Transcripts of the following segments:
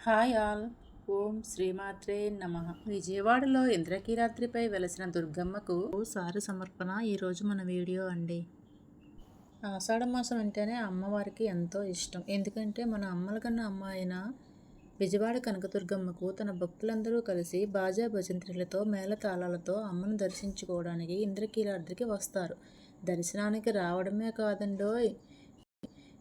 Hi all. ఓం శ్రీమాత్రే నమః. విజయవాడలో ఇంద్రకీలాద్రిపై వెలసిన దుర్గమ్మకు సారి సమర్పణ ఈరోజు మన వీడియో అండి. ఆషాఢ మాసం అంటేనే అమ్మవారికి ఎంతో ఇష్టం. ఎందుకంటే మన అమ్మల కన్నా అమ్మ అయిన విజయవాడ కనకదుర్గమ్మకు తన భక్తులందరూ కలిసి బాజా భజంత్రులతో మేళతాళాలతో అమ్మను దర్శించుకోవడానికి ఇంద్రకీలాద్రికి వస్తారు. దర్శనానికి రావడమే కాదండోయ్,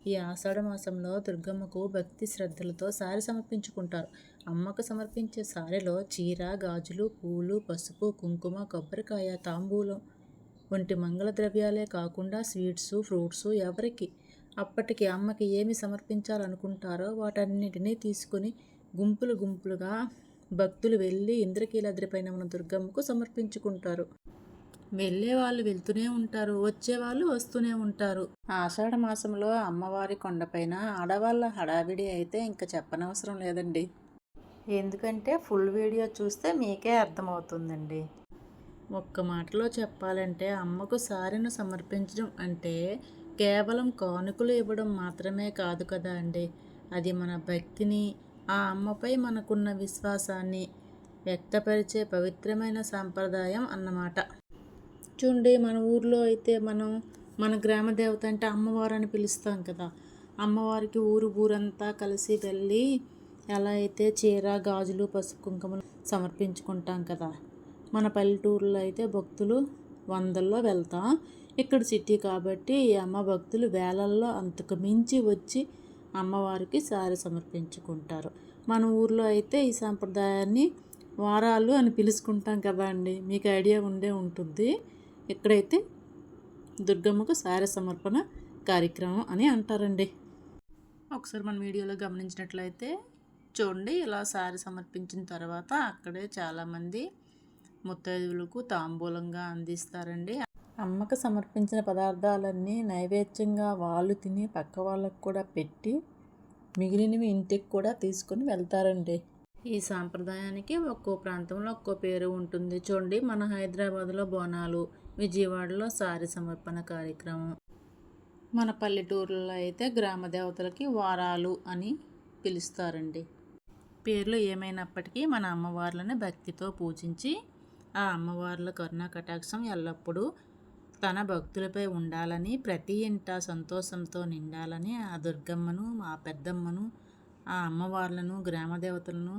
ఈ ఆషాఢ మాసంలో దుర్గమ్మకు భక్తి శ్రద్ధలతో సారి సమర్పించుకుంటారు. అమ్మకు సమర్పించే సారెలో చీర, గాజులు, పూలు, పసుపు, కుంకుమ, కొబ్బరికాయ, తాంబూలం వంటి మంగళ ద్రవ్యాలే కాకుండా స్వీట్స్, ఫ్రూట్స్ ఎవరికి అప్పటికి అమ్మకి ఏమి సమర్పించాలనుకుంటారో వాటన్నిటినీ తీసుకుని గుంపులు గుంపులుగా భక్తులు వెళ్ళి ఇంద్రకీలాద్రిపైన ఉన్న దుర్గమ్మకు సమర్పించుకుంటారు. వెళ్ళే వాళ్ళు వెళ్తూనే ఉంటారు, వచ్చేవాళ్ళు వస్తూనే ఉంటారు. ఆషాఢ మాసంలో అమ్మవారి కొండపైన ఆడవాళ్ళ హడావిడి అయితే ఇంకా చెప్పనవసరం లేదండి. ఎందుకంటే ఫుల్ వీడియో చూస్తే మీకే అర్థమవుతుందండి. ఒక్క మాటలో చెప్పాలంటే అమ్మకు సారెను సమర్పించడం అంటే కేవలం కానుకలు ఇవ్వడం మాత్రమే కాదు కదా అండి. అది మన భక్తిని, ఆ అమ్మపై మనకున్న విశ్వాసాన్ని వ్యక్తపరిచే పవిత్రమైన సాంప్రదాయం అన్నమాట. చూడండి, మన ఊర్లో అయితే మన గ్రామ దేవత అంటే అమ్మవారు అని పిలుస్తాం కదా. అమ్మవారికి ఊరంతా కలిసి వెళ్ళి ఎలా అయితే చీర, గాజులు, పసుపు, కుంకుమలు సమర్పించుకుంటాం కదా. మన పల్లెటూరులో అయితే భక్తులు వందల్లో వెళ్తాం. ఇక్కడ సిటీ కాబట్టి ఈ అమ్మ భక్తులు వేలల్లో అంతకు మించి వచ్చి అమ్మవారికి సారి సమర్పించుకుంటారు. మన ఊర్లో అయితే ఈ సాంప్రదాయాన్ని వారాలు అని పిలుచుకుంటాం కదా అండి. మీకు ఐడియా ఉండే ఉంటుంది. ఇక్కడైతే దుర్గమ్మకు సారె సమర్పణ కార్యక్రమం అని అంటారండి. ఒకసారి మన వీడియోలో గమనించినట్లయితే చూడండి, ఇలా సారె సమర్పించిన తర్వాత అక్కడే చాలామంది ముత్తైదువులకు తాంబూలంగా అందిస్తారండి. అమ్మకు సమర్పించిన పదార్థాలన్నీ నైవేద్యంగా వాళ్ళు తిని పక్క వాళ్ళకు కూడా పెట్టి మిగిలినవి ఇంటికి కూడా తీసుకొని వెళ్తారండి. ఈ సాంప్రదాయానికి ఒక్కో ప్రాంతంలో ఒక్కో పేరు ఉంటుంది. చూడండి, మన హైదరాబాద్లో బోనాలు, విజయవాడలో సారి సమర్పణ కార్యక్రమం, మన పల్లెటూరులో అయితే గ్రామ దేవతలకి వారాలు అని పిలుస్తారండి. పేర్లు ఏమైనప్పటికీ మన అమ్మవార్లను భక్తితో పూజించి ఆ అమ్మవార్ల కరుణా కటాక్షం ఎల్లప్పుడూ తన భక్తులపై ఉండాలని, ప్రతి ఇంట సంతోషంతో నిండాలని ఆ దుర్గమ్మను, ఆ పెద్దమ్మను, ఆ అమ్మవార్లను, గ్రామ దేవతలను,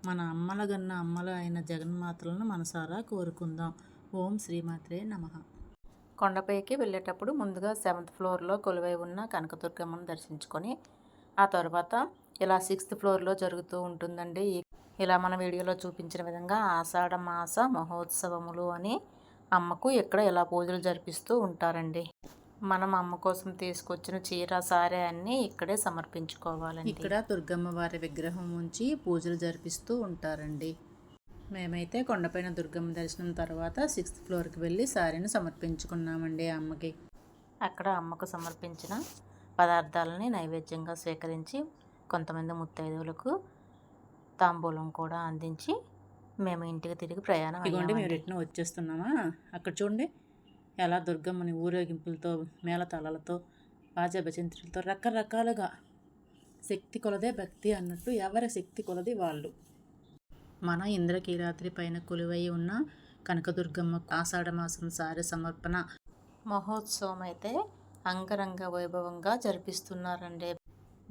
మన అమ్మల గన్న అమ్మలు అయిన జగన్మాతలను మనసారా కోరుకుందాం. ఓం శ్రీమాత్రే నమః. కొండపైకి వెళ్ళేటప్పుడు ముందుగా 7th ఫ్లోర్లో కొలువై ఉన్న కనకదుర్గమ్మను దర్శించుకొని ఆ తర్వాత ఇలా 6th ఫ్లోర్లో జరుగుతూ ఉంటుందండి. ఇలా మన వీడియోలో చూపించిన విధంగా ఆషాఢ మాస మహోత్సవములు అని అమ్మకు ఇక్కడ ఇలా పూజలు జరిపిస్తూ ఉంటారండి. మనం అమ్మ కోసం తీసుకొచ్చిన చీర, సారె అన్నీ ఇక్కడే సమర్పించుకోవాలండి. ఇక్కడ దుర్గమ్మ వారి విగ్రహం ఉంచి పూజలు జరిపిస్తూ ఉంటారండి. మేమైతే కొండపైన దుర్గమ్మ దర్శనం తర్వాత 6th ఫ్లోర్కి వెళ్ళి సారీని సమర్పించుకున్నామండి అమ్మకి. అక్కడ అమ్మకు సమర్పించిన పదార్థాలని నైవేద్యంగా స్వీకరించి కొంతమంది ముత్తైదువులకు తాంబూలం కూడా అందించి మేము ఇంటికి తిరిగి ప్రయాణం అయ్యామండి. మేము రిటర్న్ వచ్చేస్తున్నామా. అక్కడ చూడండి, ఎలా దుర్గమ్మని ఊరేగింపులతో, మేళతాళాలతో, బాజా భజంత్రులతో రకరకాలుగా శక్తి కొలదే భక్తి అన్నట్టు ఎవరి శక్తి కొలది వాళ్ళు మన ఇంద్రకీలాద్రి పైన కొలువై ఉన్న కనకదుర్గమ్మ ఆషాఢ మాసం సారె సమర్పణ మహోత్సవం అయితే అంగరంగ వైభవంగా జరిపిస్తున్నారండి.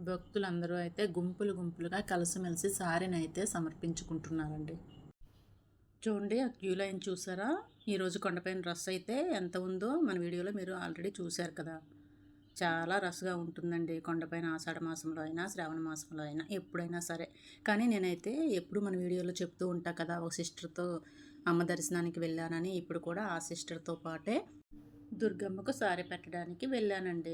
భక్తులందరూ అయితే గుంపులు గుంపులుగా కలిసిమెలిసి సారెని అయితే సమర్పించుకుంటున్నారండి. చూడండి, ఆ క్యూ లైన్ చూసారా? ఈరోజు కొండపైన రష్ అయితే ఎంత ఉందో మన వీడియోలో మీరు ఆల్రెడీ చూశారు కదా. చాలా రష్గా ఉంటుందండి కొండపైన ఆషాఢ మాసంలో అయినా, శ్రావణ మాసంలో అయినా, ఎప్పుడైనా సరే. కానీ నేనైతే ఎప్పుడు మన వీడియోలో చెప్తూ ఉంటా కదా, ఒక సిస్టర్తో అమ్మ దర్శనానికి వెళ్ళానని. ఇప్పుడు కూడా ఆ సిస్టర్తో పాటే దుర్గమ్మకు సారె పెట్టడానికి వెళ్ళానండి.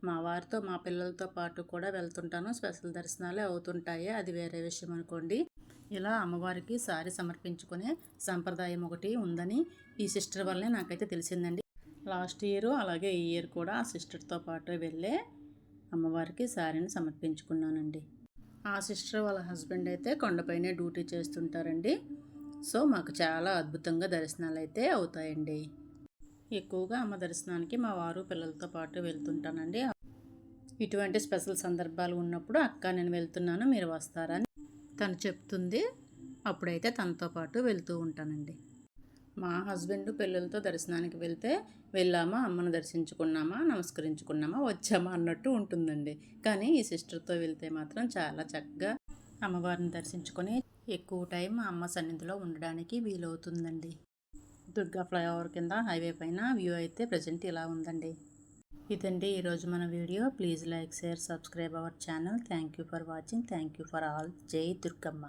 మా వారితో, మా పిల్లలతో పాటు కూడా వెళ్తుంటాను. స్పెషల్ దర్శనాలే అవుతుంటాయి, అది వేరే విషయం అనుకోండి. ఇలా అమ్మవారికి సారి సమర్పించుకునే సంప్రదాయం ఒకటి ఉందని ఈ సిస్టర్ వల్లే నాకైతే తెలిసిందండి. లాస్ట్ ఇయర్ అలాగే ఈ ఇయర్ కూడా ఆ సిస్టర్తో పాటు వెళ్ళే అమ్మవారికి సారీని సమర్పించుకున్నానండి. ఆ సిస్టర్ వాళ్ళ హస్బెండ్ అయితే కొండపైనే డ్యూటీ చేస్తుంటారండి. సో మాకు చాలా అద్భుతంగా దర్శనాలు అయితే అవుతాయండి. ఎక్కువగా అమ్మ దర్శనానికి మా వారు పిల్లలతో పాటు వెళ్తుంటానండి. ఇటువంటి స్పెషల్ సందర్భాలు ఉన్నప్పుడు అక్క నేను వెళ్తున్నాను, మీరు వస్తారని తను చెప్తుంది, అప్పుడైతే తనతో పాటు వెళ్తూ ఉంటానండి. మా హస్బెండ్ పిల్లలతో దర్శనానికి వెళ్తే వెళ్ళామా, అమ్మను దర్శించుకున్నామా, నమస్కరించుకున్నామా, వచ్చామా అన్నట్టు ఉంటుందండి. కానీ ఈ సిస్టర్తో వెళ్తే మాత్రం చాలా చక్కగా అమ్మవారిని దర్శించుకొని ఎక్కువ టైం అమ్మ సన్నిధిలో ఉండడానికి వీలవుతుందండి. దుర్గా ఫ్లైఓవర్ కింద హైవే పైన వ్యూ అయితే ప్రజెంట్ ఇలా ఉందండి. ఇదండి ఈరోజు మన video. Please like, share, subscribe our channel. Thank you for watching. Thank you for all. జై దుర్గమ్మ.